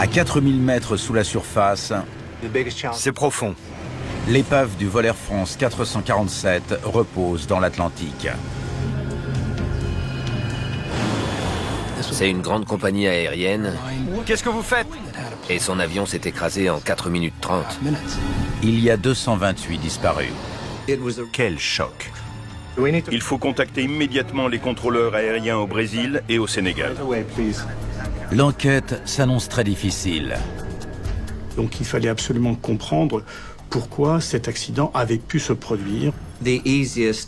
À 4000 mètres sous la surface, C'est profond. l'épave du vol Air France 447 repose dans l'Atlantique. C'est une grande compagnie aérienne Qu'est-ce que vous faites? et son avion s'est écrasé en 4 minutes 30. Il y a 228 disparus. Quel choc. Il faut contacter immédiatement les contrôleurs aériens au Brésil et au Sénégal. L'enquête s'annonce très difficile. Donc il fallait absolument comprendre pourquoi cet accident avait pu se produire.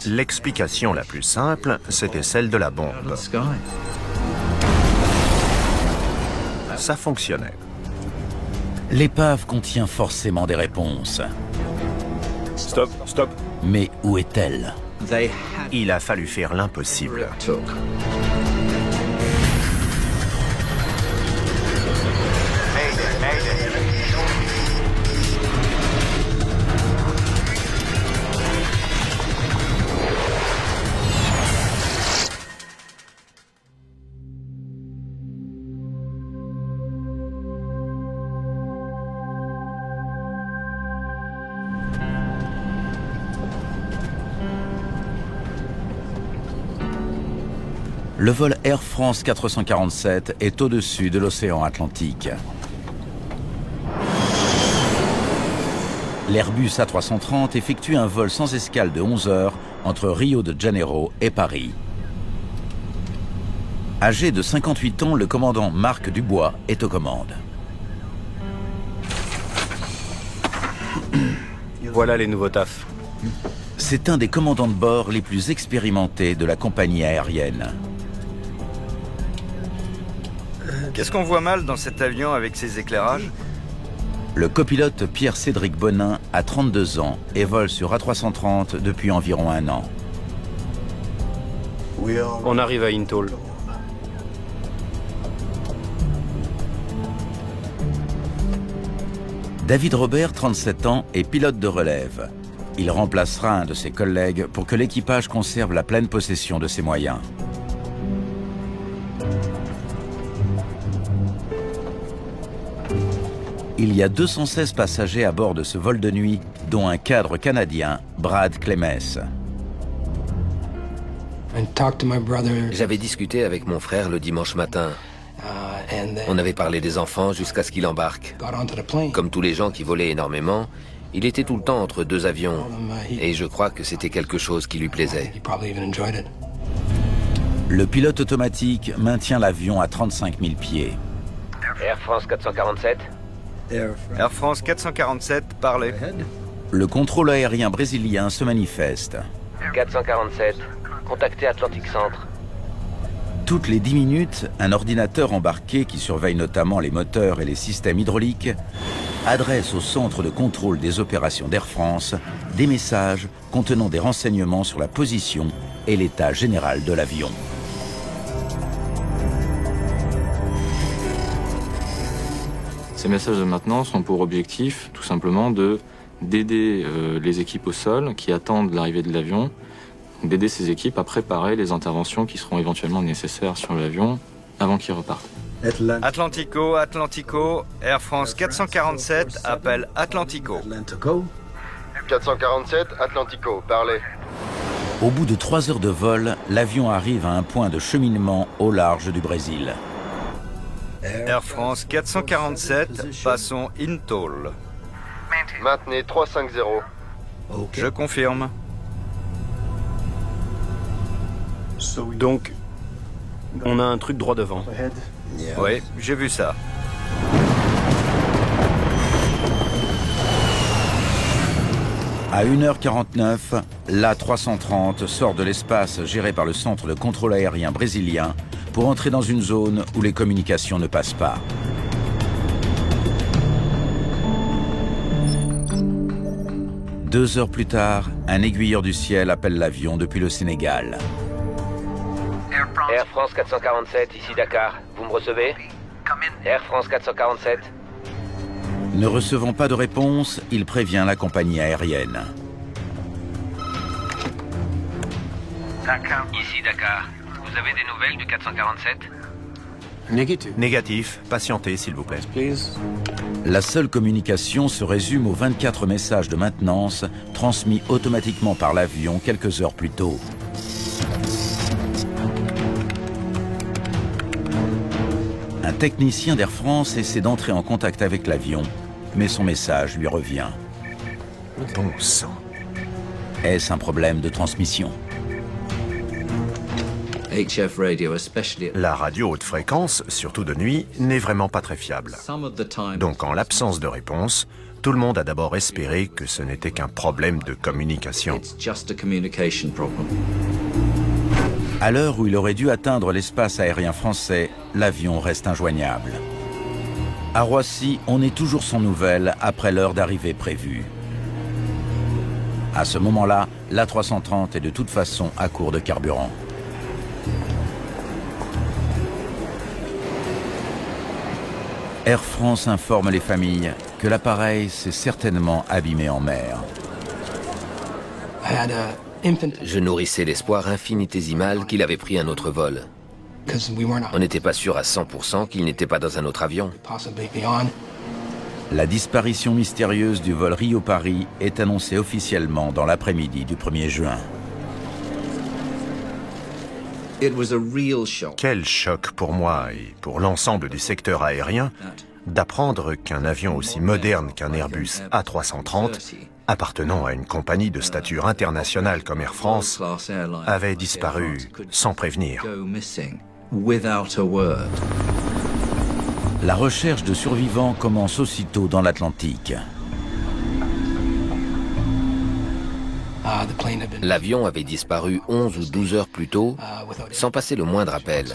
L'explication la plus simple, c'était celle de la bombe. Ça fonctionnait. L'épave contient forcément des réponses. Stop, stop. Mais où est-elle? Il a fallu faire l'impossible. Le vol Air France 447 est au-dessus de l'océan Atlantique. L'Airbus A330 effectue un vol sans escale de 11 heures entre Rio de Janeiro et Paris. Âgé de 58 ans, le commandant Marc Dubois est aux commandes. Voilà les nouveaux tafs. C'est un des commandants de bord les plus expérimentés de la compagnie aérienne. Qu'est-ce qu'on voit mal dans cet avion avec ses éclairages? Le copilote Pierre-Cédric Bonin a 32 ans et vole sur A330 depuis environ un an. On arrive à Intol. David Robert, 37 ans, est pilote de relève. Il remplacera un de ses collègues pour que l'équipage conserve la pleine possession de ses moyens. Il y a 216 passagers à bord de ce vol de nuit, dont un cadre canadien, Brad Clemess. J'avais discuté avec mon frère le dimanche matin. On avait parlé des enfants jusqu'à ce qu'il embarque. Comme tous les gens qui volaient énormément, il était tout le temps entre deux avions. Et je crois que c'était quelque chose qui lui plaisait. Le pilote automatique maintient l'avion à 35 000 pieds. Air France 447. Air France 447, parlez. Le contrôle aérien brésilien se manifeste. 447. Contactez Atlantic Centre. Toutes les 10 minutes, un ordinateur embarqué qui surveille notamment les moteurs et les systèmes hydrauliques adresse au centre de contrôle des opérations d'Air France des messages contenant des renseignements sur la position et l'état général de l'avion. Ces messages de maintenance ont pour objectif tout simplement d'aider les équipes au sol qui attendent l'arrivée de l'avion, d'aider ces équipes à préparer les interventions qui seront éventuellement nécessaires sur l'avion avant qu'il reparte. Atlantico, Atlantico, Air France 447 appelle Atlantico. 447, Atlantico, parlez. Au bout de 3 heures de vol, l'avion arrive à un point de cheminement au large du Brésil. Air France 447, passons Intol. Maintenez 350. Je confirme. Donc, on a un truc droit devant. Oui, j'ai vu ça. À 1h49, l'A330 sort de l'espace géré par le centre de contrôle aérien brésilien pour entrer dans une zone où les communications ne passent pas. Deux heures plus tard, un aiguilleur du ciel appelle l'avion depuis le Sénégal. Air France 447, ici Dakar. Vous me recevez? Air France 447. Ne recevant pas de réponse, il prévient la compagnie aérienne. Ici Dakar. Vous avez des nouvelles du 447? Négatif. Patientez, s'il vous plaît. La seule communication se résume aux 24 messages de maintenance transmis automatiquement par l'avion quelques heures plus tôt. Un technicien d'Air France essaie d'entrer en contact avec l'avion, mais son message lui revient. Bon sang. Est-ce un problème de transmission? La radio haute fréquence, surtout de nuit, n'est vraiment pas très fiable. Donc en l'absence de réponse, tout le monde a d'abord espéré que ce n'était qu'un problème de communication. À l'heure où il aurait dû atteindre l'espace aérien français, l'avion reste injoignable. À Roissy, on n'est toujours sans nouvelles après l'heure d'arrivée prévue. À ce moment-là, l'A330 est de toute façon à court de carburant. Air France informe les familles que l'appareil s'est certainement abîmé en mer. Je nourrissais l'espoir infinitésimal qu'il avait pris un autre vol. On n'était pas sûr à 100% qu'il n'était pas dans un autre avion. La disparition mystérieuse du vol Rio-Paris est annoncée officiellement dans l'après-midi du 1er juin. Quel choc pour moi et pour l'ensemble du secteur aérien d'apprendre qu'un avion aussi moderne qu'un Airbus A330, appartenant à une compagnie de stature internationale comme Air France, avait disparu sans prévenir. La recherche de survivants commence aussitôt dans l'Atlantique. L'avion avait disparu 11 ou 12 heures plus tôt, sans passer le moindre appel.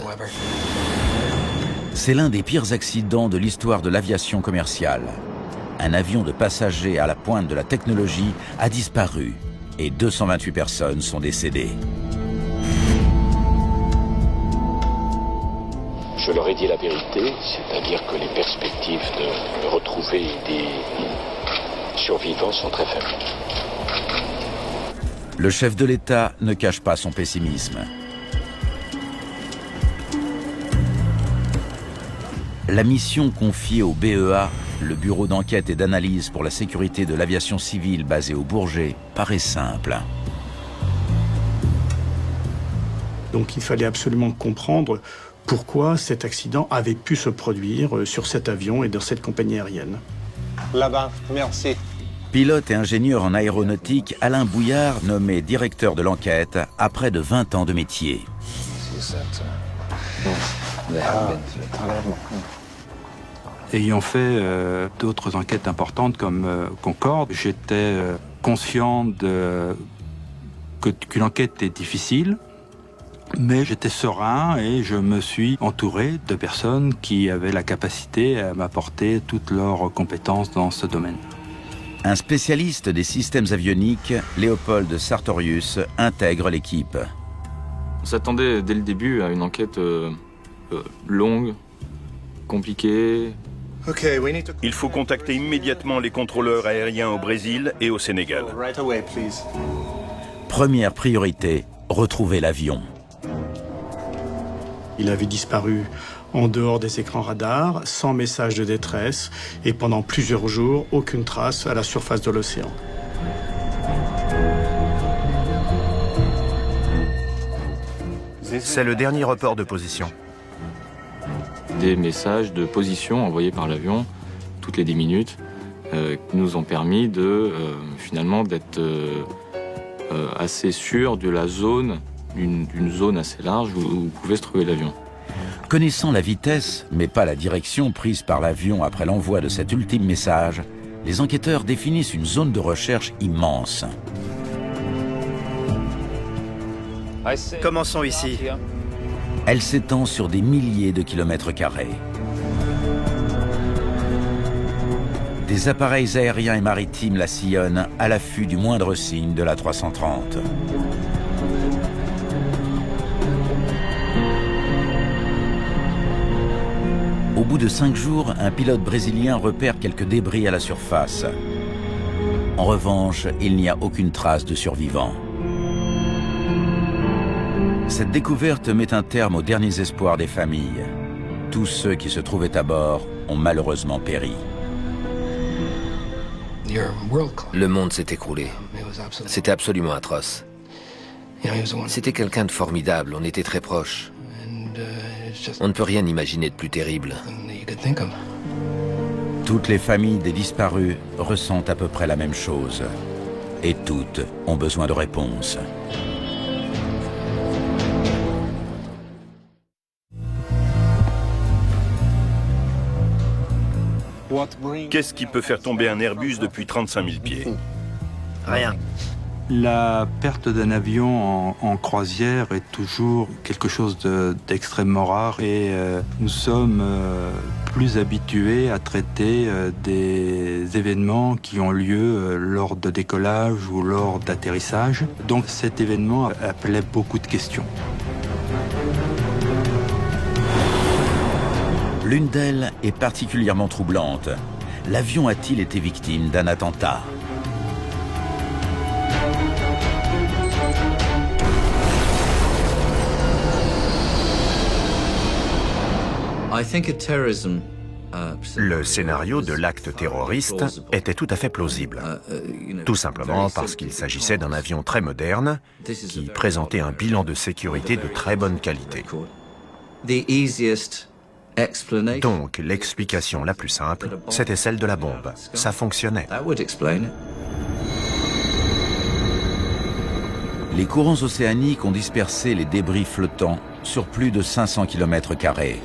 C'est l'un des pires accidents de l'histoire de l'aviation commerciale. Un avion de passagers à la pointe de la technologie a disparu et 228 personnes sont décédées. Je leur ai dit la vérité, c'est-à-dire que les perspectives de retrouver des survivants sont très faibles. Le chef de l'État ne cache pas son pessimisme. La mission confiée au BEA, le Bureau d'enquête et d'analyse pour la sécurité de l'aviation civile basé au Bourget, paraît simple. Donc il fallait absolument comprendre pourquoi cet accident avait pu se produire sur cet avion et dans cette compagnie aérienne. Là-bas, merci. Pilote et ingénieur en aéronautique, Alain Bouillard, nommé directeur de l'enquête, a près de 20 ans de métier. Ayant fait d'autres enquêtes importantes comme Concorde, j'étais conscient qu'une enquête est difficile, mais j'étais serein et je me suis entouré de personnes qui avaient la capacité à m'apporter toutes leurs compétences dans ce domaine. Un spécialiste des systèmes avioniques, Léopold Sartorius, intègre l'équipe. On s'attendait dès le début à une enquête longue, compliquée. Il faut contacter immédiatement les contrôleurs aériens au Brésil et au Sénégal. Première priorité, retrouver l'avion. Il avait disparu en dehors des écrans radars, sans message de détresse, et pendant plusieurs jours, aucune trace à la surface de l'océan. C'est le dernier report de position. Des messages de position envoyés par l'avion toutes les 10 minutes qui nous ont permis de finalement d'être assez sûr de la zone, d'une zone assez large où pouvait se trouver l'avion. Connaissant la vitesse, mais pas la direction prise par l'avion après l'envoi de cet ultime message, les enquêteurs définissent une zone de recherche immense. Commençons ici. Elle s'étend sur des milliers de kilomètres carrés. Des appareils aériens et maritimes la sillonnent à l'affût du moindre signe de l'A330. Au bout de 5 jours, un pilote brésilien repère quelques débris à la surface. En revanche, il n'y a aucune trace de survivants. Cette découverte met un terme aux derniers espoirs des familles. tous ceux qui se trouvaient à bord ont malheureusement péri. Le monde s'est écroulé. C'était absolument atroce. C'était quelqu'un de formidable, on était très proches. On ne peut rien imaginer de plus terrible. Toutes les familles des disparus ressentent à peu près la même chose. Et toutes ont besoin de réponses. Qu'est-ce qui peut faire tomber un Airbus depuis 35 000 pieds? Rien. La perte d'un avion en croisière est toujours quelque chose d'extrêmement rare et nous sommes plus habitués à traiter des événements qui ont lieu lors de décollage ou lors d'atterrissage. Donc cet événement appelait beaucoup de questions. L'une d'elles est particulièrement troublante. L'avion a-t-il été victime d'un attentat? Le scénario de l'acte terroriste était tout à fait plausible. Tout simplement parce qu'il s'agissait d'un avion très moderne qui présentait un bilan de sécurité de très bonne qualité. Donc, l'explication la plus simple, c'était celle de la bombe. Ça fonctionnait. Les courants océaniques ont dispersé les débris flottants sur plus de 500 km².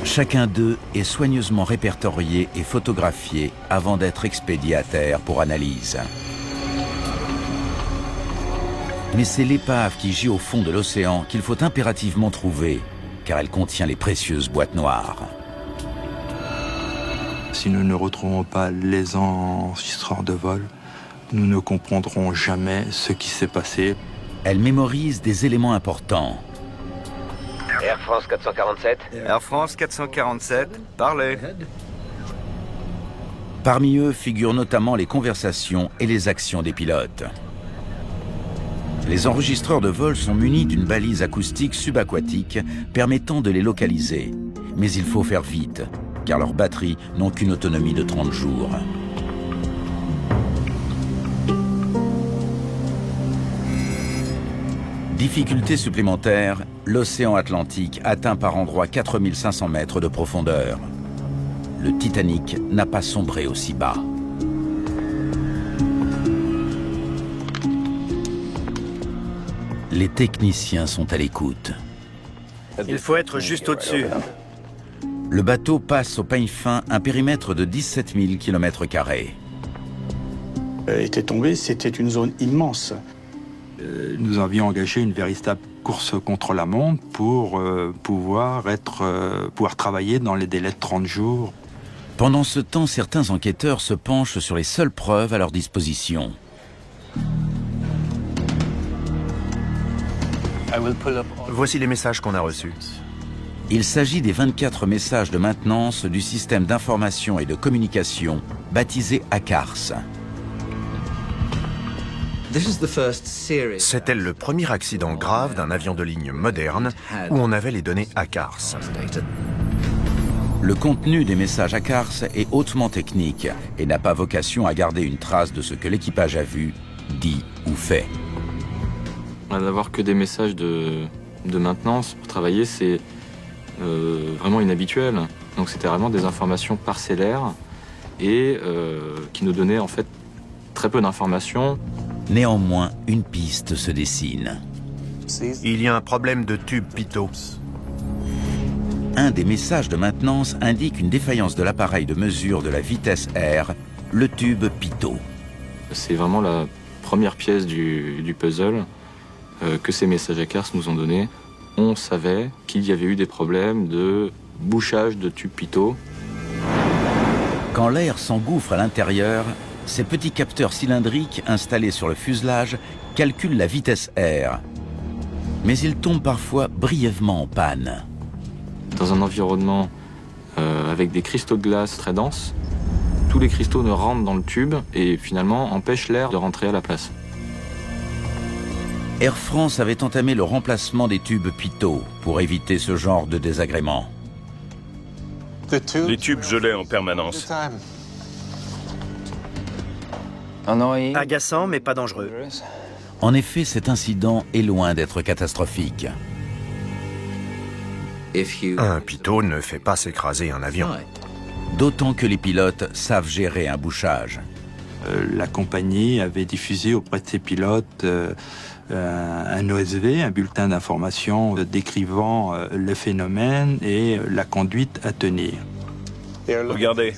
Chacun d'eux est soigneusement répertorié et photographié avant d'être expédié à terre pour analyse. Mais c'est l'épave qui gît au fond de l'océan qu'il faut impérativement trouver, car elle contient les précieuses boîtes noires. Si nous ne retrouvons pas les enregistreurs de vol, nous ne comprendrons jamais ce qui s'est passé. Elle mémorise des éléments importants. Air France 447. Air France 447, parlez. Parmi eux figurent notamment les conversations et les actions des pilotes. Les enregistreurs de vol sont munis d'une balise acoustique subaquatique permettant de les localiser. Mais il faut faire vite, car leurs batteries n'ont qu'une autonomie de 30 jours. Difficulté supplémentaire, l'océan Atlantique atteint par endroits 4500 mètres de profondeur. Le Titanic n'a pas sombré aussi bas. Les techniciens sont à l'écoute. Il faut être juste au-dessus. Le bateau passe au peigne fin un périmètre de 17 000 km². Était tombé, c'était une zone immense. Nous avions engagé une véritable course contre la montre pour pouvoir travailler dans les délais de 30 jours. Pendant ce temps, certains enquêteurs se penchent sur les seules preuves à leur disposition. Voici les messages qu'on a reçus. Il s'agit des 24 messages de maintenance du système d'information et de communication baptisé ACARS. C'était le premier accident grave d'un avion de ligne moderne où on avait les données ACARS. Le contenu des messages ACARS est hautement technique et n'a pas vocation à garder une trace de ce que l'équipage a vu, dit ou fait. D'avoir que des messages de maintenance pour travailler, c'est vraiment inhabituel. Donc c'était vraiment des informations parcellaires et qui nous donnaient en fait très peu d'informations. Néanmoins, une piste se dessine. Il y a un problème de tube pitot. Un des messages de maintenance indique une défaillance de l'appareil de mesure de la vitesse air, le tube pitot. C'est vraiment la première pièce du puzzle que ces messages ACARS nous ont donné. On savait qu'il y avait eu des problèmes de bouchage de tube pitot. Quand l'air s'engouffre à l'intérieur, ces petits capteurs cylindriques installés sur le fuselage calculent la vitesse air. Mais ils tombent parfois brièvement en panne. Dans un environnement avec des cristaux de glace très denses, Tous les cristaux ne rentrent dans le tube et finalement empêchent l'air de rentrer à la place. Air France avait entamé le remplacement des tubes Pitot pour éviter ce genre de désagrément. Les tubes gelaient en permanence. Agaçant, mais pas dangereux. En effet, cet incident est loin d'être catastrophique. Un pitot ne fait pas s'écraser un avion. D'autant que les pilotes savent gérer un bouchage. La compagnie avait diffusé auprès de ses pilotes un OSV, un bulletin d'information décrivant le phénomène et la conduite à tenir. Regardez.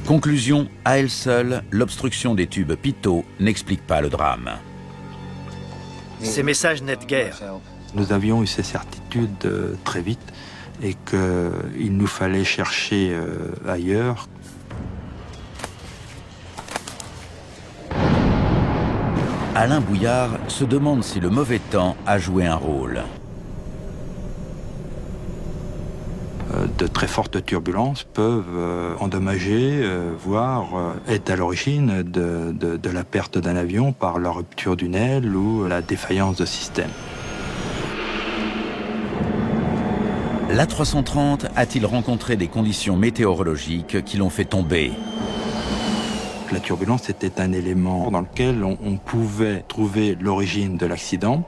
Conclusion, à elle seule, l'obstruction des tubes Pitot n'explique pas le drame. Ces messages n'aident guère. Nous avions eu ces certitudes très vite et qu'il nous fallait chercher ailleurs. Alain Bouillard se demande si le mauvais temps a joué un rôle. De très fortes turbulences peuvent endommager, voire être à l'origine de la perte d'un avion par la rupture d'une aile ou la défaillance de système. L'A330 a-t-il rencontré des conditions météorologiques qui l'ont fait tomber? La turbulence était un élément dans lequel on pouvait trouver l'origine de l'accident.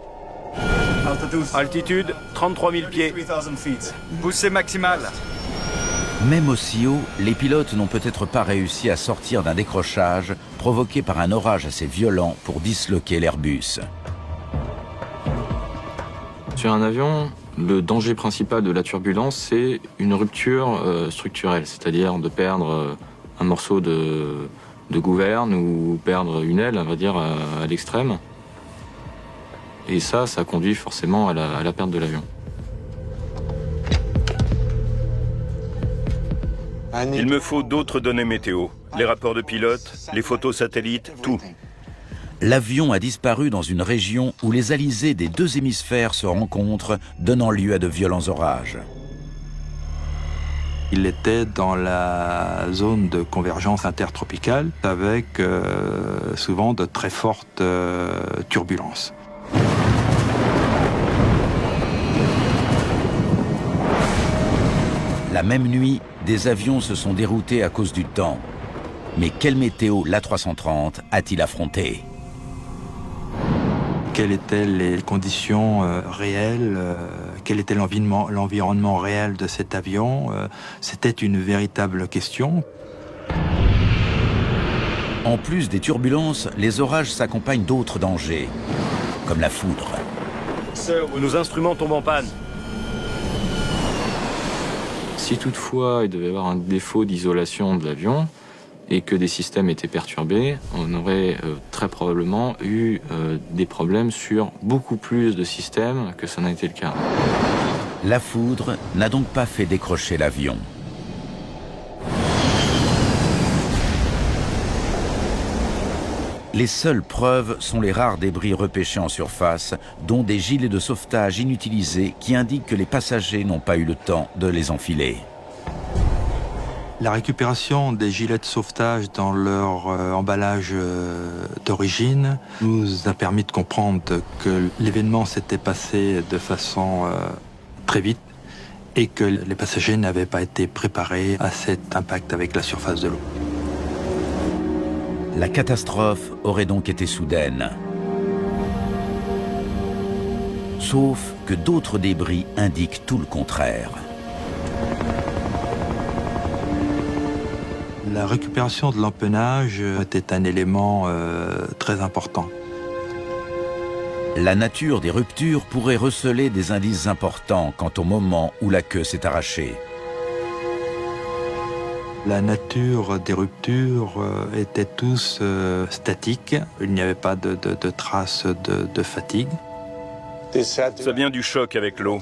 Altitude, 33 000 pieds. Poussée maximale. Même aussi haut, les pilotes n'ont peut-être pas réussi à sortir d'un décrochage provoqué par un orage assez violent pour disloquer l'Airbus. Sur un avion, le danger principal de la turbulence, c'est une rupture structurelle, c'est-à-dire de perdre un morceau de gouverne ou perdre une aile, on va dire, à l'extrême. Et ça conduit forcément à la perte de l'avion. Il me faut d'autres données météo. Les rapports de pilotes, les photos satellites, tout. L'avion a disparu dans une région où les alizés des deux hémisphères se rencontrent, donnant lieu à de violents orages. Il était dans la zone de convergence intertropicale avec souvent de très fortes turbulences. La même nuit, des avions se sont déroutés à cause du temps. Mais quelle météo l'A330 a-t-il affronté? Quelles étaient les conditions réelles, quel était l'environnement réel de cet avion? C'était une véritable question. En plus des turbulences, les orages s'accompagnent d'autres dangers, comme la foudre. Nos instruments tombent en panne. Si toutefois il devait y avoir un défaut d'isolation de l'avion et que des systèmes étaient perturbés, on aurait très probablement eu des problèmes sur beaucoup plus de systèmes que ça n'a été le cas. La foudre n'a donc pas fait décrocher l'avion. Les seules preuves sont les rares débris repêchés en surface, dont des gilets de sauvetage inutilisés qui indiquent que les passagers n'ont pas eu le temps de les enfiler. La récupération des gilets de sauvetage dans leur emballage d'origine nous a permis de comprendre que l'événement s'était passé de façon très vite et que les passagers n'avaient pas été préparés à cet impact avec la surface de l'eau. La catastrophe aurait donc été soudaine. Sauf que d'autres débris indiquent tout le contraire. La récupération de l'empennage était un élément très important. La nature des ruptures pourrait receler des indices importants quant au moment où la queue s'est arrachée. La nature des ruptures était tous statiques. Il n'y avait pas de traces de fatigue. Ça vient du choc avec l'eau.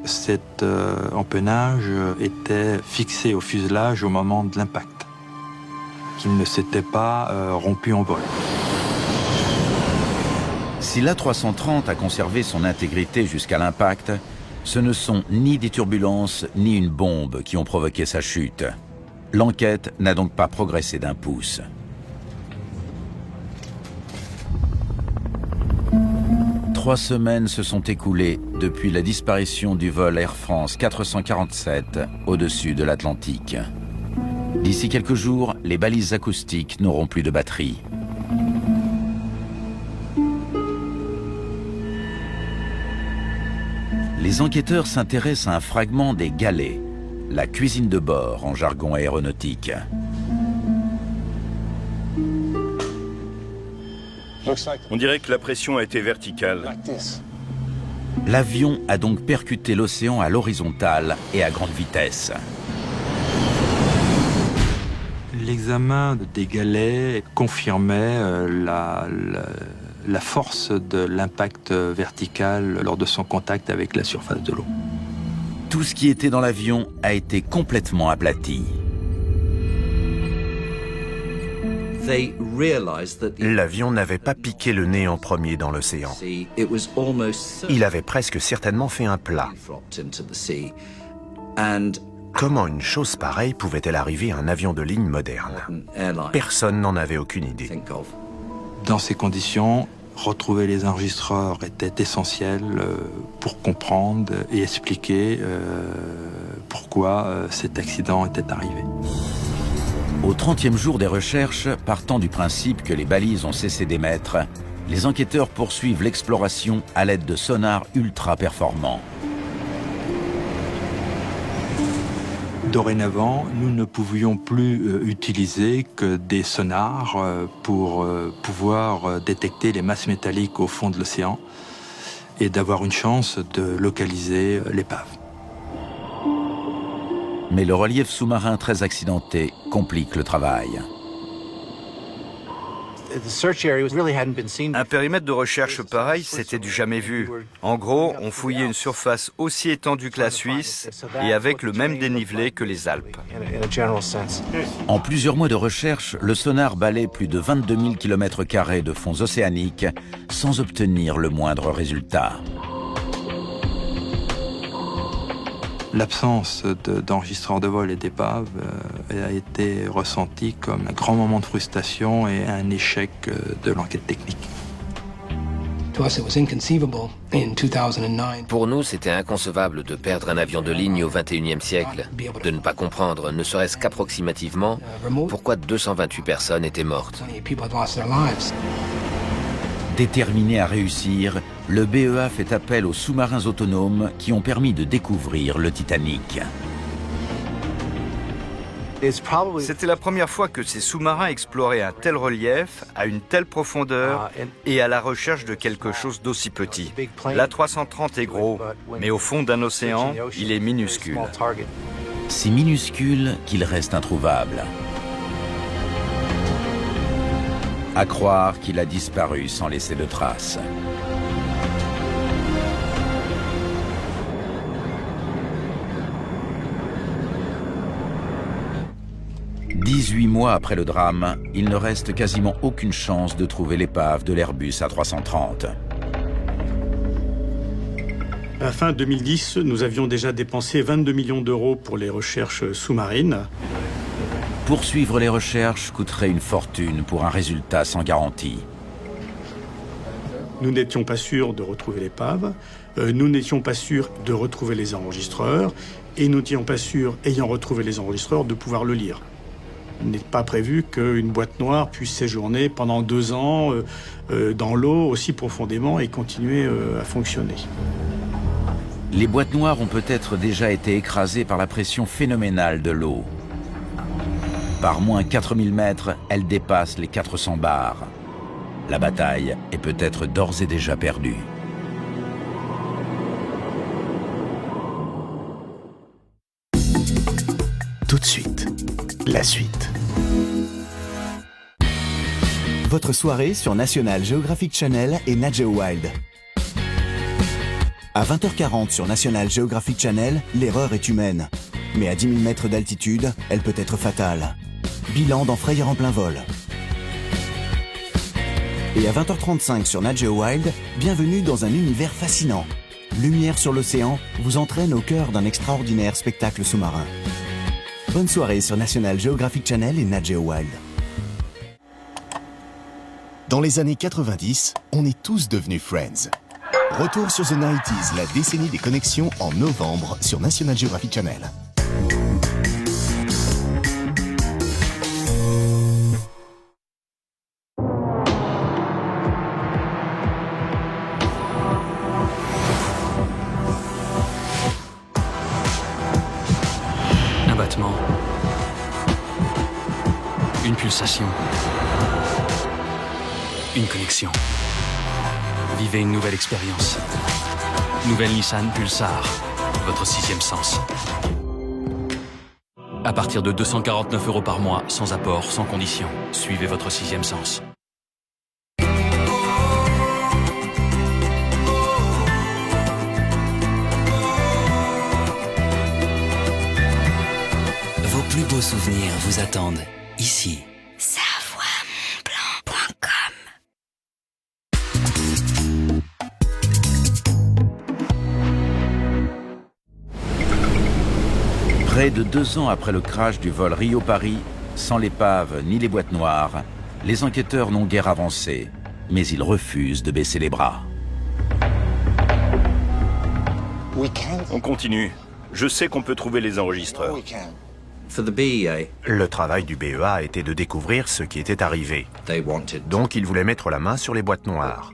Cet empennage était fixé au fuselage au moment de l'impact. Il ne s'était pas rompu en vol. Si l'A330 a conservé son intégrité jusqu'à l'impact, ce ne sont ni des turbulences ni une bombe qui ont provoqué sa chute. L'enquête n'a donc pas progressé d'un pouce. Trois semaines se sont écoulées depuis la disparition du vol Air France 447 au-dessus de l'Atlantique. D'ici quelques jours, les balises acoustiques n'auront plus de batterie. Les enquêteurs s'intéressent à un fragment des galets, la cuisine de bord en jargon aéronautique. On dirait que la pression a été verticale. L'avion a donc percuté l'océan à l'horizontale et à grande vitesse. L'examen des galets confirmait la force de l'impact vertical lors de son contact avec la surface de l'eau. Tout ce qui était dans l'avion a été complètement aplati. L'avion n'avait pas piqué le nez en premier dans l'océan. Il avait presque certainement fait un plat. Comment une chose pareille pouvait-elle arriver à un avion de ligne moderne? Personne n'en avait aucune idée. Dans ces conditions, retrouver les enregistreurs était essentiel pour comprendre et expliquer pourquoi cet accident était arrivé. Au 30e jour des recherches, partant du principe que les balises ont cessé d'émettre, les enquêteurs poursuivent l'exploration à l'aide de sonars ultra performants. Dorénavant, nous ne pouvions plus utiliser que des sonars pour pouvoir détecter les masses métalliques au fond de l'océan et d'avoir une chance de localiser l'épave. Mais le relief sous-marin très accidenté complique le travail. Un périmètre de recherche pareil, c'était du jamais vu. En gros, on fouillait une surface aussi étendue que la Suisse et avec le même dénivelé que les Alpes. En plusieurs mois de recherche, le sonar balaie plus de 22 000 km² de fonds océaniques sans obtenir le moindre résultat. L'absence d'enregistreurs de vol et d'épave a été ressentie comme un grand moment de frustration et un échec de l'enquête technique. Pour nous, c'était inconcevable de perdre un avion de ligne au XXIe siècle, de ne pas comprendre, ne serait-ce qu'approximativement, pourquoi 228 personnes étaient mortes. Déterminé à réussir, le BEA fait appel aux sous-marins autonomes qui ont permis de découvrir le Titanic. C'était la première fois que ces sous-marins exploraient un tel relief, à une telle profondeur et à la recherche de quelque chose d'aussi petit. L'A330 est gros, mais au fond d'un océan, il est minuscule. Si minuscule qu'il reste introuvable. À croire qu'il a disparu sans laisser de traces. « 18 mois après le drame, il ne reste quasiment aucune chance de trouver l'épave de l'Airbus A330. À la fin 2010, nous avions déjà dépensé 22 millions d'euros pour les recherches sous-marines. Poursuivre les recherches coûterait une fortune pour un résultat sans garantie. Nous n'étions pas sûrs de retrouver l'épave, nous n'étions pas sûrs de retrouver les enregistreurs, et nous n'étions pas sûrs, ayant retrouvé les enregistreurs, de pouvoir le lire. Il n'est pas prévu qu'une boîte noire puisse séjourner pendant 2 ans dans l'eau aussi profondément et continuer à fonctionner. Les boîtes noires ont peut-être déjà été écrasées par la pression phénoménale de l'eau. Par moins 4000 mètres, elle dépasse les 400 bars. La bataille est peut-être d'ores et déjà perdue. Tout de suite, la suite. Votre soirée sur National Geographic Channel et Nat Geo Wild. À 20h40 sur National Geographic Channel, l'erreur est humaine. Mais à 10 000 mètres d'altitude, elle peut être fatale. Bilan dans Frayeur en plein vol. Et à 20h35 sur Nat Geo Wild, bienvenue dans un univers fascinant. Lumière sur l'océan vous entraîne au cœur d'un extraordinaire spectacle sous-marin. Bonne soirée sur National Geographic Channel et Nat Geo Wild. Dans les années 90, on est tous devenus Friends. Retour sur The 90s, la décennie des connexions en novembre sur National Geographic Channel. Un battement. Une pulsation. Une connexion. Vivez une nouvelle expérience. Nouvelle Nissan Pulsar, votre 6e sens. À partir de 249 € par mois, sans apport, sans condition. Suivez votre 6e sens. Vos plus beaux souvenirs vous attendent ici. Près de 2 ans après le crash du vol Rio-Paris, sans l'épave ni les boîtes noires, les enquêteurs n'ont guère avancé, mais ils refusent de baisser les bras. On continue. Je sais qu'on peut trouver les enregistreurs. Le travail du BEA était de découvrir ce qui était arrivé. Donc ils voulaient mettre la main sur les boîtes noires.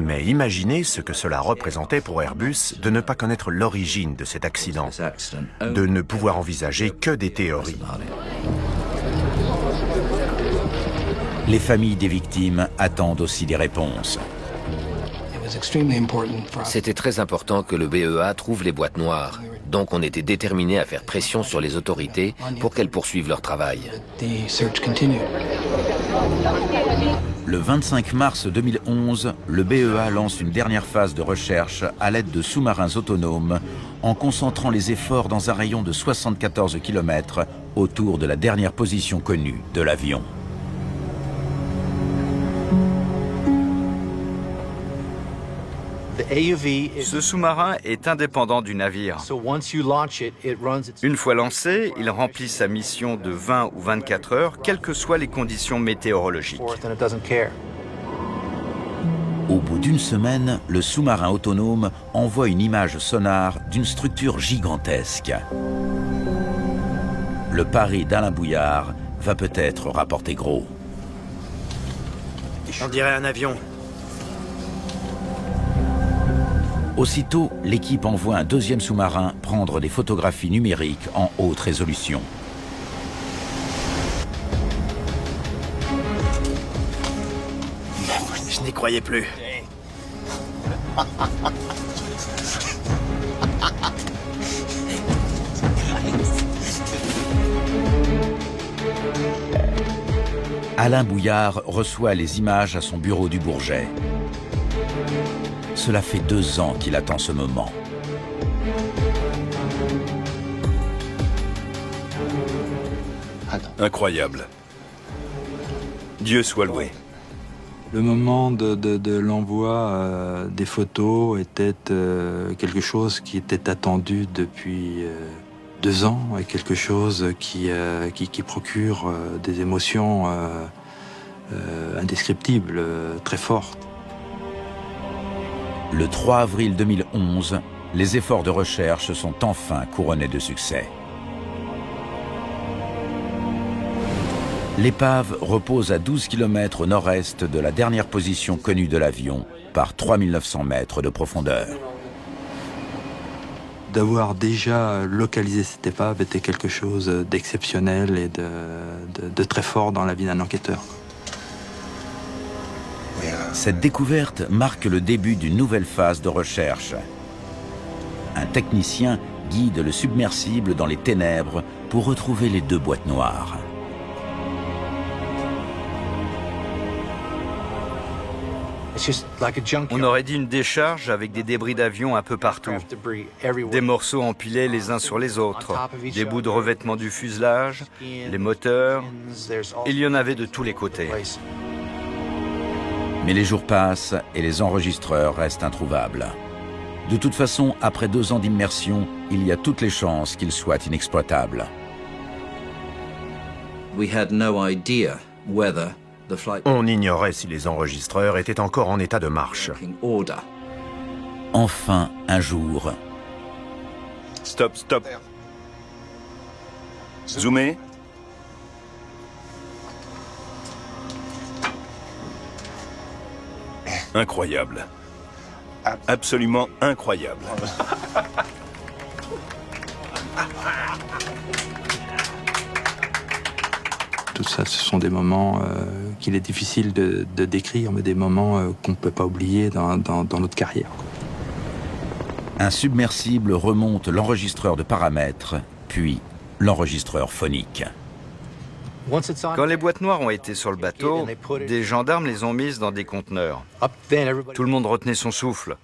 Mais imaginez ce que cela représentait pour Airbus de ne pas connaître l'origine de cet accident, de ne pouvoir envisager que des théories. Les familles des victimes attendent aussi des réponses. C'était très important que le BEA trouve les boîtes noires. Donc on était déterminés à faire pression sur les autorités pour qu'elles poursuivent leur travail. Le 25 mars 2011, le BEA lance une dernière phase de recherche à l'aide de sous-marins autonomes en concentrant les efforts dans un rayon de 74 km autour de la dernière position connue de l'avion. Ce sous-marin est indépendant du navire. Une fois lancé, il remplit sa mission de 20 ou 24 heures, quelles que soient les conditions météorologiques. Au bout d'une semaine, le sous-marin autonome envoie une image sonare d'une structure gigantesque. Le pari d'Alain Bouillard va peut-être rapporter gros. On dirait un avion. Aussitôt, l'équipe envoie un deuxième sous-marin prendre des photographies numériques en haute résolution. Je n'y croyais plus. Alain Bouillard reçoit les images à son bureau du Bourget. Cela fait 2 ans qu'il attend ce moment. Incroyable. Dieu soit loué. Le moment de l'envoi des photos était quelque chose qui était attendu depuis 2 ans et quelque chose qui procure des émotions indescriptibles, très fortes. Le 3 avril 2011, les efforts de recherche sont enfin couronnés de succès. L'épave repose à 12 km au nord-est de la dernière position connue de l'avion, par 3900 mètres de profondeur. D'avoir déjà localisé cette épave était quelque chose d'exceptionnel et de très fort dans la vie d'un enquêteur. Cette découverte marque le début d'une nouvelle phase de recherche. Un technicien guide le submersible dans les ténèbres pour retrouver les 2 boîtes noires. On aurait dit une décharge avec des débris d'avion un peu partout. Des morceaux empilés les uns sur les autres, des bouts de revêtement du fuselage, les moteurs. Il y en avait de tous les côtés. Mais les jours passent et les enregistreurs restent introuvables. De toute façon, après 2 ans d'immersion, il y a toutes les chances qu'ils soient inexploitables. On ignorait si les enregistreurs étaient encore en état de marche. Enfin, un jour... Stop, stop. Zoomez. Incroyable. Absolument incroyable. Tout ça, ce sont des moments qu'il est difficile de décrire, mais des moments qu'on ne peut pas oublier dans notre carrière. Un submersible remonte l'enregistreur de paramètres, puis l'enregistreur phonique. Quand les boîtes noires ont été sur le bateau, des gendarmes les ont mises dans des conteneurs. Tout le monde retenait son souffle.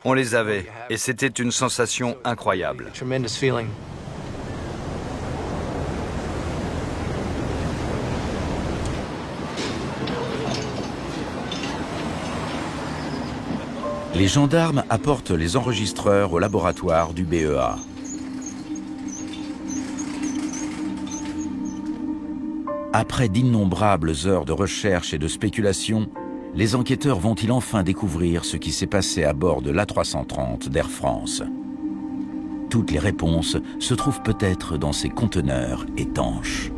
On les avait, et c'était une sensation incroyable. Les gendarmes apportent les enregistreurs au laboratoire du BEA. Après d'innombrables heures de recherche et de spéculation, les enquêteurs vont-ils enfin découvrir ce qui s'est passé à bord de l'A330 d'Air France? Toutes les réponses se trouvent peut-être dans ces conteneurs étanches.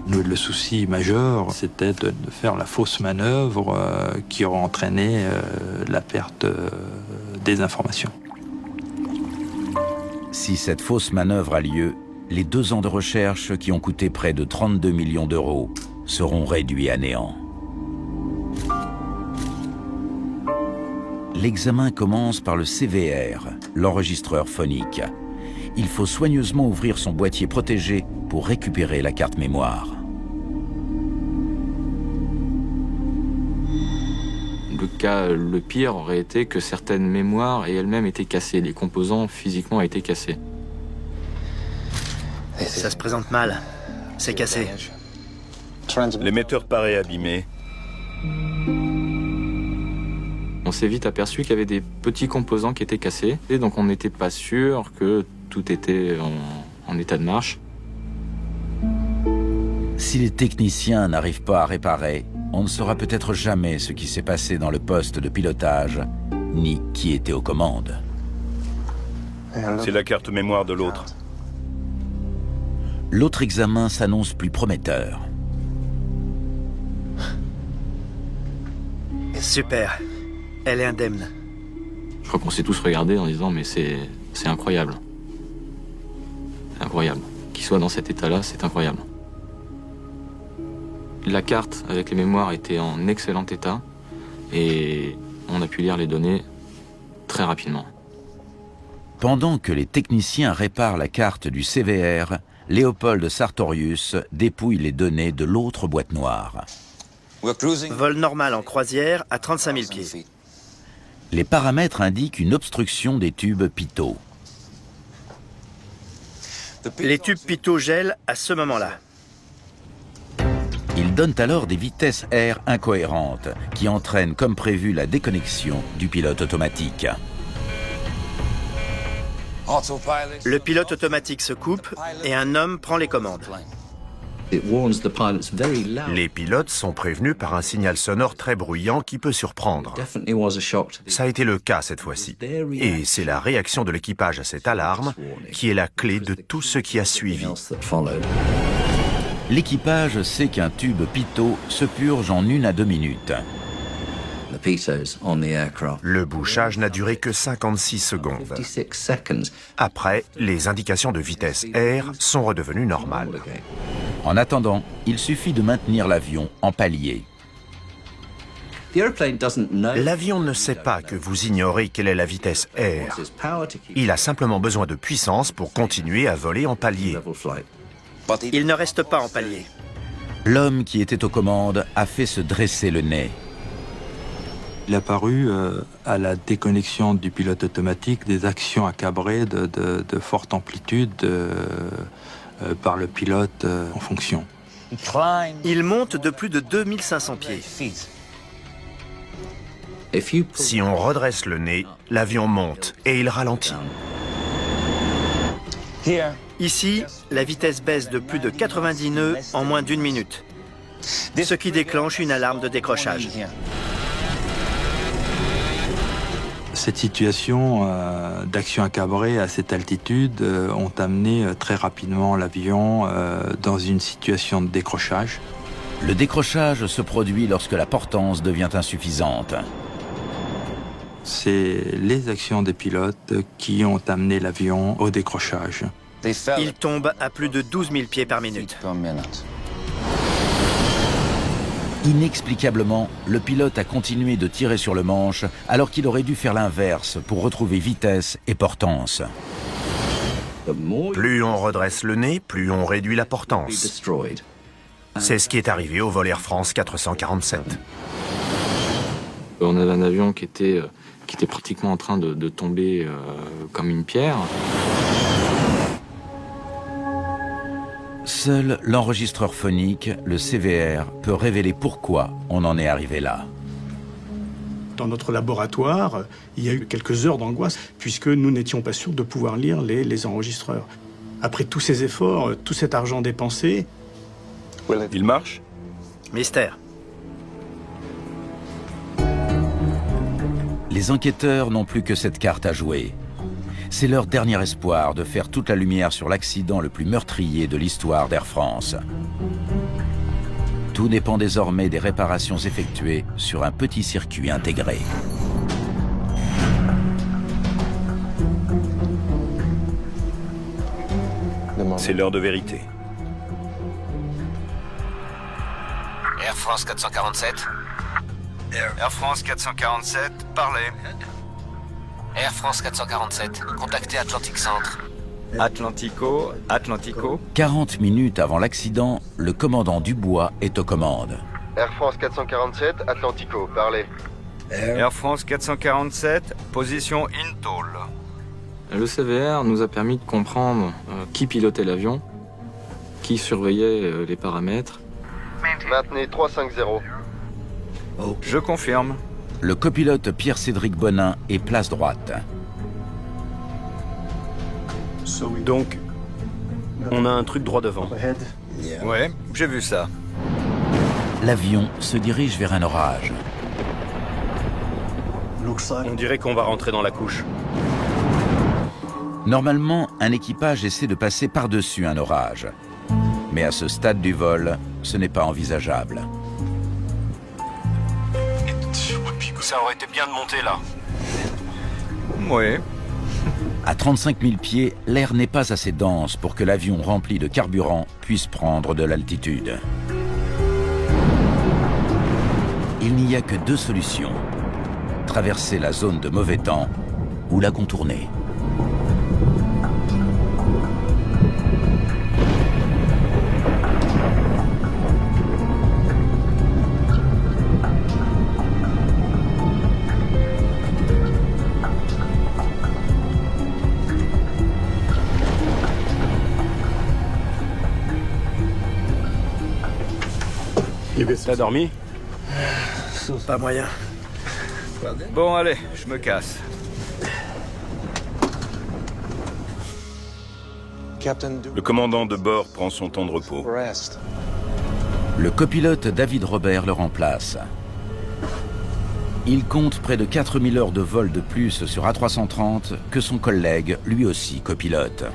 Le souci majeur, c'était de faire la fausse manœuvre qui aurait entraîné la perte des informations. Si cette fausse manœuvre a lieu, les 2 ans de recherche qui ont coûté près de 32 millions d'euros seront réduits à néant. L'examen commence par le CVR, l'enregistreur phonique. Il faut soigneusement ouvrir son boîtier protégé pour récupérer la carte mémoire. Le cas le pire aurait été que certaines mémoires aient elles-mêmes été cassées. Les composants physiquement ont été cassés. Ça se présente mal. C'est cassé. L'émetteur paraît abîmé. On s'est vite aperçu qu'il y avait des petits composants qui étaient cassés. Et donc on n'était pas sûr que tout était en état de marche. Si les techniciens n'arrivent pas à réparer, on ne saura peut-être jamais ce qui s'est passé dans le poste de pilotage, ni qui était aux commandes. C'est la carte mémoire de l'autre. L'autre examen s'annonce plus prometteur. Super. Elle est indemne. Je crois qu'on s'est tous regardés en disant mais c'est incroyable. Incroyable. Qu'il soit dans cet état-là, c'est incroyable. La carte avec les mémoires était en excellent état et on a pu lire les données très rapidement. Pendant que les techniciens réparent la carte du CVR, Léopold Sartorius dépouille les données de l'autre boîte noire. Vol normal en croisière à 35 000 pieds. Les paramètres indiquent une obstruction des tubes pitot. Les tubes pitot gèlent à ce moment-là. Ils donnent alors des vitesses air incohérentes qui entraînent comme prévu la déconnexion du pilote automatique. Le pilote automatique se coupe et un homme prend les commandes. Les pilotes sont prévenus par un signal sonore très bruyant qui peut surprendre. Ça a été le cas cette fois-ci. Et c'est la réaction de l'équipage à cette alarme qui est la clé de tout ce qui a suivi. L'équipage sait qu'un tube pitot se purge en 1 à 2 minutes. Le bouchage n'a duré que 56 secondes. Après, les indications de vitesse air sont redevenues normales. En attendant, il suffit de maintenir l'avion en palier. L'avion ne sait pas que vous ignorez quelle est la vitesse air. Il a simplement besoin de puissance pour continuer à voler en palier. Il ne reste pas en palier. L'homme qui était aux commandes a fait se dresser le nez. Il a paru à la déconnexion du pilote automatique des actions accabrées de forte amplitude par le pilote en fonction. Il monte de plus de 2500 pieds. Si on redresse le nez, l'avion monte et il ralentit. Ici, la vitesse baisse de plus de 90 nœuds en moins d'1 minute, ce qui déclenche une alarme de décrochage. Cette situation d'action accabrée à cette altitude ont amené très rapidement l'avion dans une situation de décrochage. Le décrochage se produit lorsque la portance devient insuffisante. C'est les actions des pilotes qui ont amené l'avion au décrochage. Il tombe à plus de 12 000 pieds par minute. Inexplicablement, le pilote a continué de tirer sur le manche alors qu'il aurait dû faire l'inverse pour retrouver vitesse et portance. Plus on redresse le nez, plus on réduit la portance. C'est ce qui est arrivé au vol Air France 447. On avait un avion qui était pratiquement en train de tomber comme une pierre. Seul l'enregistreur phonique, le CVR, peut révéler pourquoi on en est arrivé là. Dans notre laboratoire, il y a eu quelques heures d'angoisse, puisque nous n'étions pas sûrs de pouvoir lire les enregistreurs. Après tous ces efforts, tout cet argent dépensé... Il marche? Mystère. Les enquêteurs n'ont plus que cette carte à jouer. C'est leur dernier espoir de faire toute la lumière sur l'accident le plus meurtrier de l'histoire d'Air France. Tout dépend désormais des réparations effectuées sur un petit circuit intégré. C'est l'heure de vérité. Air France 447. Air France 447, parlez. Air France 447, contactez Atlantic Centre. Atlantico. 40 minutes avant l'accident, le commandant Dubois est aux commandes. Air France 447, Atlantico, parlez. Air France 447, position Intol. Le CVR nous a permis de comprendre qui pilotait l'avion, qui surveillait les paramètres. Maintenez 350. Je confirme. Le copilote Pierre-Cédric Bonin est place droite. Donc, on a un truc droit devant. Ouais, j'ai vu ça. L'avion se dirige vers un orage. On dirait qu'on va rentrer dans la couche. Normalement, un équipage essaie de passer par-dessus un orage. Mais à ce stade du vol, ce n'est pas envisageable. Ça aurait été bien de monter là. Oui. À 35 000 pieds, l'air n'est pas assez dense pour que l'avion rempli de carburant puisse prendre de l'altitude. Il n'y a que deux solutions. Traverser la zone de mauvais temps ou la contourner. T'as dormi? Pas moyen. Bon, allez, je me casse. Le commandant de bord prend son temps de repos. Le copilote David Robert le remplace. Il compte près de 4000 heures de vol de plus sur A330 que son collègue, lui aussi copilote.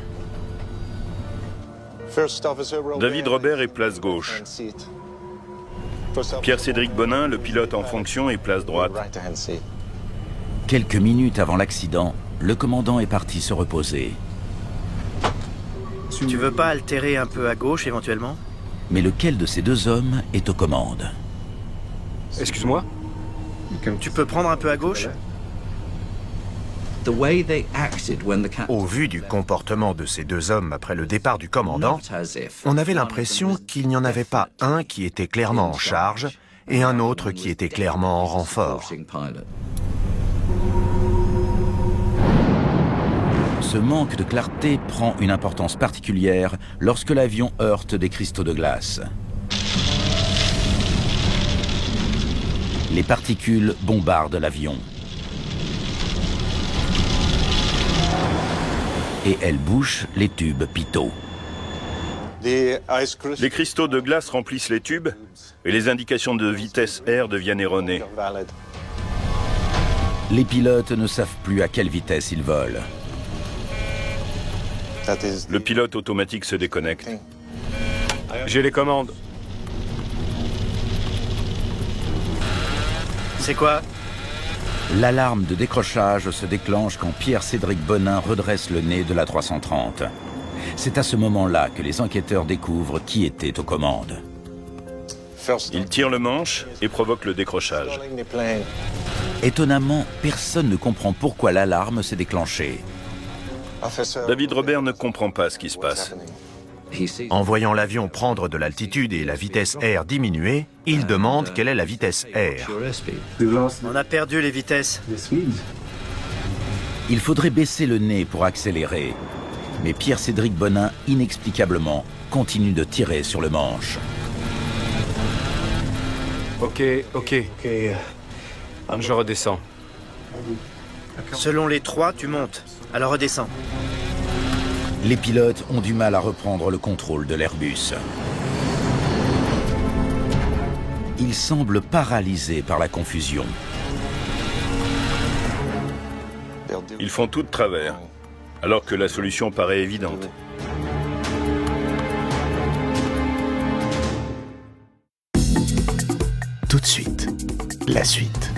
David Robert est place gauche. Pierre-Cédric Bonin, le pilote en fonction, est place droite. Quelques minutes avant l'accident, le commandant est parti se reposer. Tu veux pas altérer un peu à gauche éventuellement? Mais lequel de ces deux hommes est aux commandes? Excuse-moi? Tu peux prendre un peu à gauche? Au vu du comportement de ces deux hommes après le départ du commandant, on avait l'impression qu'il n'y en avait pas un qui était clairement en charge et un autre qui était clairement en renfort. Ce manque de clarté prend une importance particulière lorsque l'avion heurte des cristaux de glace. Les particules bombardent l'avion. et elle bouche les tubes pitot. Les cristaux de glace remplissent les tubes et les indications de vitesse air deviennent erronées. Les pilotes ne savent plus à quelle vitesse ils volent. Le pilote automatique se déconnecte. J'ai les commandes. C'est quoi? L'alarme de décrochage se déclenche quand Pierre-Cédric Bonin redresse le nez de la 330. C'est à ce moment-là que les enquêteurs découvrent qui était aux commandes. Il tire le manche et provoque le décrochage. Étonnamment, personne ne comprend pourquoi l'alarme s'est déclenchée. David Robert ne comprend pas ce qui se passe. En voyant l'avion prendre de l'altitude et la vitesse air diminuer, il demande quelle est la vitesse air. On a perdu les vitesses. Il faudrait baisser le nez pour accélérer. Mais Pierre-Cédric Bonin, inexplicablement, continue de tirer sur le manche. Ok. Je redescends. Selon les 3, tu montes. Alors redescends. Les pilotes ont du mal à reprendre le contrôle de l'Airbus. Ils semblent paralysés par la confusion. Ils font tout de travers, alors que la solution paraît évidente. Tout de suite, la suite.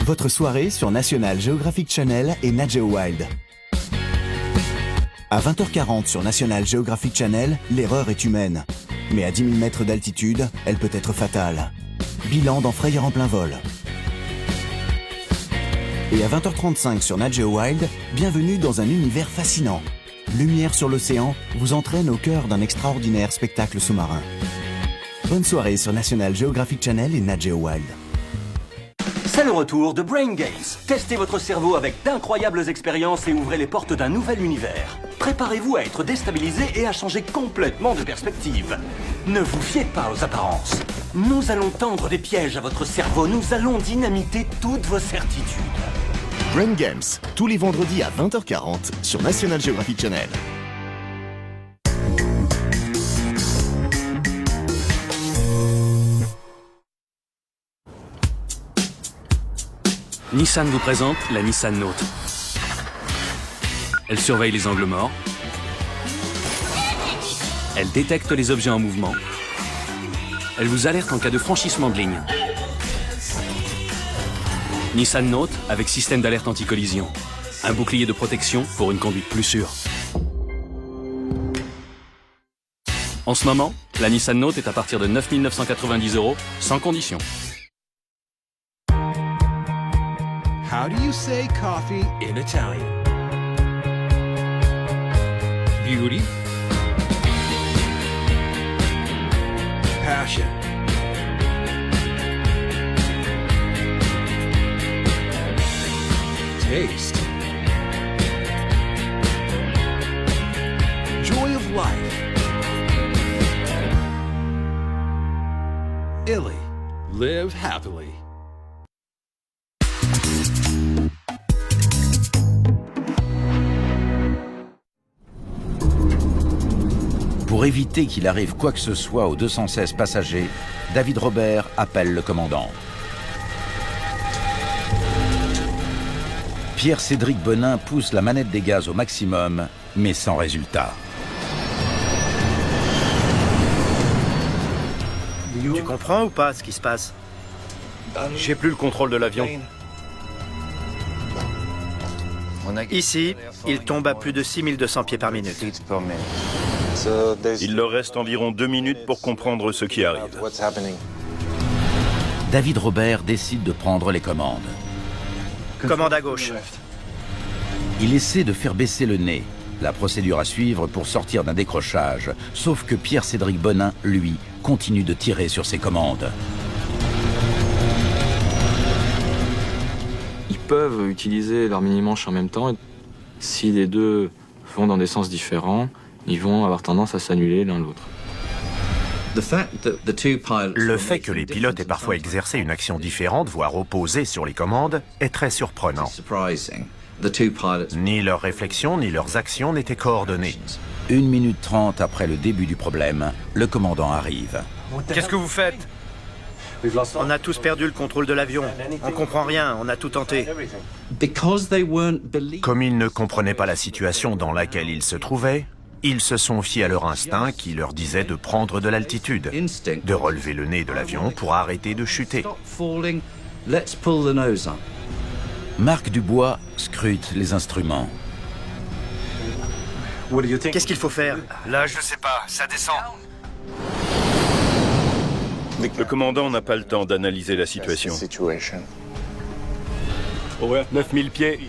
Votre soirée sur National Geographic Channel et Nat Geo Wild. À 20h40 sur National Geographic Channel, l'erreur est humaine. Mais à 10 000 mètres d'altitude, elle peut être fatale. Bilan dans Frayeur en plein vol. Et à 20h35 sur Nat Geo Wild, bienvenue dans un univers fascinant. Lumière sur l'océan vous entraîne au cœur d'un extraordinaire spectacle sous-marin. Bonne soirée sur National Geographic Channel et Nat Geo Wild. C'est le retour de Brain Games. Testez votre cerveau avec d'incroyables expériences et ouvrez les portes d'un nouvel univers. Préparez-vous à être déstabilisé et à changer complètement de perspective. Ne vous fiez pas aux apparences. Nous allons tendre des pièges à votre cerveau. Nous allons dynamiter toutes vos certitudes. Brain Games, tous les vendredis à 20h40 sur National Geographic Channel. Nissan vous présente la Nissan Note. Elle surveille les angles morts. Elle détecte les objets en mouvement. Elle vous alerte en cas de franchissement de ligne. Nissan Note avec système d'alerte anti-collision. Un bouclier de protection pour une conduite plus sûre. En ce moment, la Nissan Note est à partir de 9 990 € sans condition. How do you say coffee in Italian? Beauty. Passion. Taste. Joy of life. Illy. Live happily. Pour éviter qu'il arrive quoi que ce soit aux 216 passagers, David Robert appelle le commandant. Pierre-Cédric Bonin pousse la manette des gaz au maximum, mais sans résultat. Tu comprends ou pas ce qui se passe? J'ai plus le contrôle de l'avion. Ici, il tombe à plus de 6200 pieds par minute. Il leur reste environ 2 minutes pour comprendre ce qui arrive. David Robert décide de prendre les commandes. Commande à gauche. Il essaie de faire baisser le nez, la procédure à suivre pour sortir d'un décrochage, sauf que Pierre-Cédric Bonin, lui, continue de tirer sur ses commandes. Ils peuvent utiliser leur mini-manche en même temps. Et si les deux vont dans des sens différents, ils vont avoir tendance à s'annuler l'un l'autre. Le fait que les pilotes aient parfois exercé une action différente, voire opposée sur les commandes, est très surprenant. Ni leurs réflexions ni leurs actions n'étaient coordonnées. 1 minute 30 après le début du problème, le commandant arrive. Qu'est-ce que vous faites? On a tous perdu le contrôle de l'avion. On comprend rien, on a tout tenté. Comme ils ne comprenaient pas la situation dans laquelle ils se trouvaient, ils se sont fiés à leur instinct qui leur disait de prendre de l'altitude, de relever le nez de l'avion pour arrêter de chuter. Marc Dubois scrute les instruments. Qu'est-ce qu'il faut faire? Là, je sais pas, ça descend. Le commandant n'a pas le temps d'analyser la situation. 9000 pieds.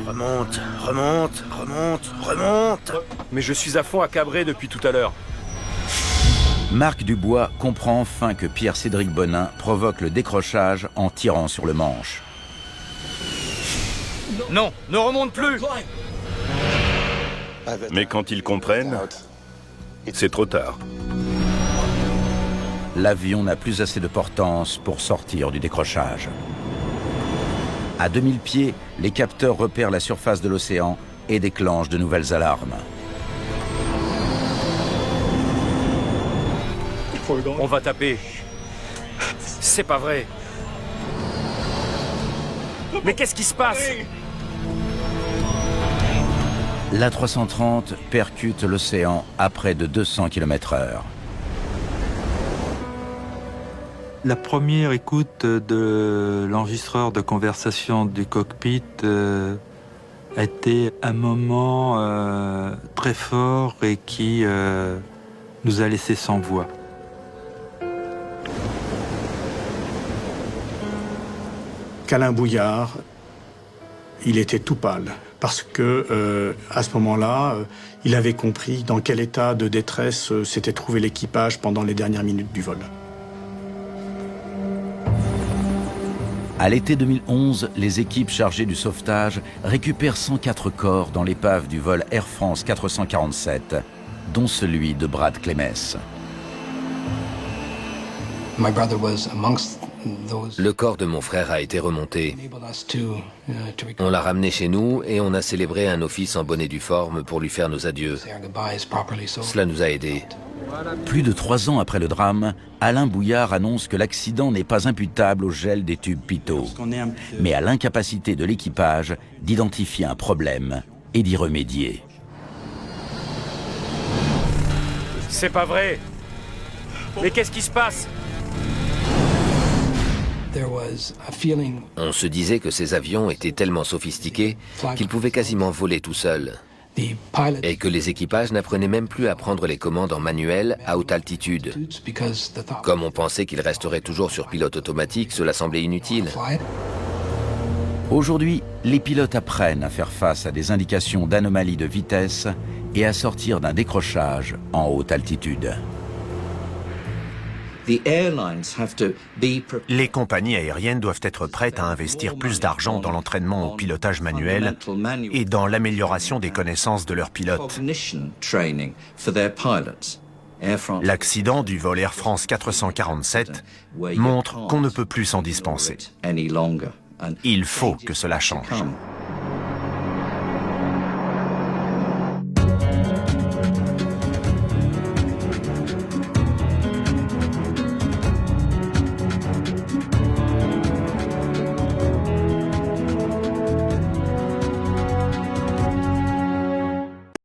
Remonte, remonte, remonte, remonte. Mais je suis à fond à cabrer depuis tout à l'heure. Marc Dubois comprend enfin que Pierre-Cédric Bonin provoque le décrochage en tirant sur le manche. Non, ne remonte plus! Mais quand ils comprennent, c'est trop tard. L'avion n'a plus assez de portance pour sortir du décrochage. À 2000 pieds, les capteurs repèrent la surface de l'océan et déclenchent de nouvelles alarmes. On va taper. C'est pas vrai. Mais qu'est-ce qui se passe? L'A330 percute l'océan à près de 200 km/h. La première écoute de l'enregistreur de conversation du cockpit a été un moment très fort et qui nous a laissé sans voix. Qu'Alain Bouillard, il était tout pâle parce que à ce moment-là, il avait compris dans quel état de détresse s'était trouvé l'équipage pendant les dernières minutes du vol. À l'été 2011, les équipes chargées du sauvetage récupèrent 104 corps dans l'épave du vol Air France 447, dont celui de Brad Clemess. Le corps de mon frère a été remonté. On l'a ramené chez nous et on a célébré un office en bonne et due forme pour lui faire nos adieux. Cela nous a aidés. Plus de 3 ans après le drame, Alain Bouillard annonce que l'accident n'est pas imputable au gel des tubes Pitot, mais à l'incapacité de l'équipage d'identifier un problème et d'y remédier. C'est pas vrai. Mais qu'est-ce qui se passe? On se disait que ces avions étaient tellement sophistiqués qu'ils pouvaient quasiment voler tout seuls. Et que les équipages n'apprenaient même plus à prendre les commandes en manuel à haute altitude. Comme on pensait qu'ils resteraient toujours sur pilote automatique, cela semblait inutile. Aujourd'hui, les pilotes apprennent à faire face à des indications d'anomalies de vitesse et à sortir d'un décrochage en haute altitude. Les compagnies aériennes doivent être prêtes à investir plus d'argent dans l'entraînement au pilotage manuel et dans l'amélioration des connaissances de leurs pilotes. L'accident du vol Air France 447 montre qu'on ne peut plus s'en dispenser. Il faut que cela change.